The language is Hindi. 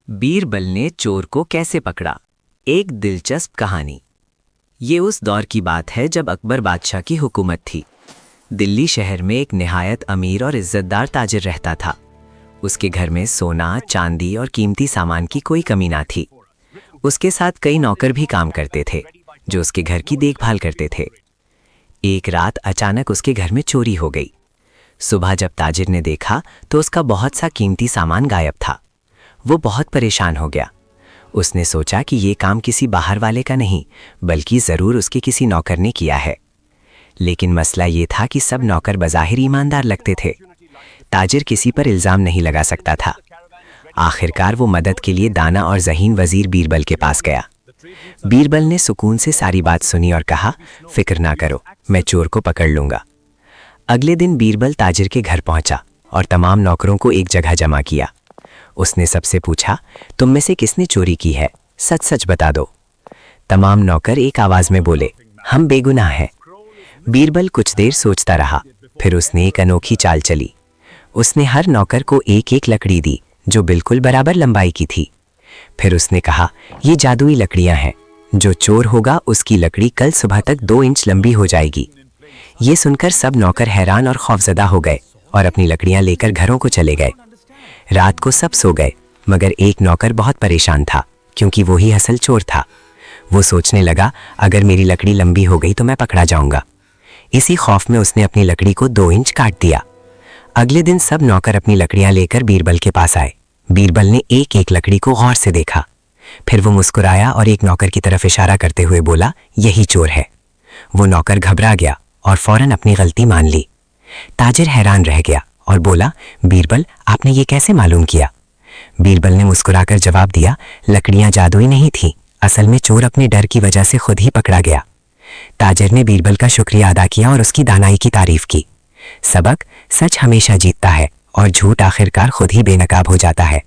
बीरबल ने चोर को कैसे पकड़ा। एक दिलचस्प कहानी। ये उस दौर की बात है जब अकबर बादशाह की हुकूमत थी। दिल्ली शहर में एक निहायत अमीर और इज्जतदार ताजिर रहता था। उसके घर में सोना, चांदी और कीमती सामान की कोई कमी ना थी। उसके साथ कई नौकर भी काम करते थे जो उसके घर की देखभाल करते थे। एक रात अचानक उसके घर में चोरी हो गई। सुबह जब ताजिर ने देखा तो उसका बहुत सा कीमती सामान गायब था। वो बहुत परेशान हो गया। उसने सोचा कि ये काम किसी बाहर वाले का नहीं बल्कि ज़रूर उसके किसी नौकर ने किया है। लेकिन मसला ये था कि सब नौकर बज़ाहिर ईमानदार लगते थे। ताजिर किसी पर इल्ज़ाम नहीं लगा सकता था। आखिरकार वो मदद के लिए दाना और ज़हीन वज़ीर बीरबल के पास गया। बीरबल ने सुकून से सारी बात सुनी और कहा, फिक्र ना करो, मैं चोर को पकड़ लूँगा। अगले दिन बीरबल ताजिर के घर पहुंचा और तमाम नौकरों को एक जगह जमा किया। उसने सबसे पूछा, तुम में से किसने चोरी की है, सच सच बता दो। तमाम नौकर एक आवाज़ में बोले, हम बेगुनाह हैं। बीरबल कुछ देर सोचता रहा, फिर उसने एक अनोखी चाल चली। उसने हर नौकर को एक एक लकड़ी दी जो बिल्कुल बराबर लंबाई की थी। फिर उसने कहा, ये जादुई लकड़ियां हैं, जो चोर होगा उसकी लकड़ी कल सुबह तक 2 इंच लंबी हो जाएगी। ये सुनकर सब नौकर हैरान और खौफजदा हो गए और अपनी लकड़ियां लेकर घरों को चले गए। रात को सब सो गए मगर एक नौकर बहुत परेशान था क्योंकि वो ही असल चोर था। वो सोचने लगा, अगर मेरी लकड़ी लंबी हो गई तो मैं पकड़ा जाऊंगा। इसी खौफ में उसने अपनी लकड़ी को 2 इंच काट दिया। अगले दिन सब नौकर अपनी लकड़ियां लेकर बीरबल के पास आए। बीरबल ने एक एक लकड़ी को गौर से देखा। फिर वो मुस्कुराया और एक नौकर की तरफ इशारा करते हुए बोला, यही चोर है। वो नौकर घबरा गया और फौरन अपनी गलती मान ली। ताजिर हैरान रह गया और बोला, बीरबल, आपने ये कैसे मालूम किया? बीरबल ने मुस्कुराकर जवाब दिया, लकड़ियां जादुई नहीं थीं, असल में चोर अपने डर की वजह से खुद ही पकड़ा गया। ताजिर ने बीरबल का शुक्रिया अदा किया और उसकी दानाई की तारीफ की। सबक, सच हमेशा जीतता है और झूठ आखिरकार खुद ही बेनकाब हो जाता है।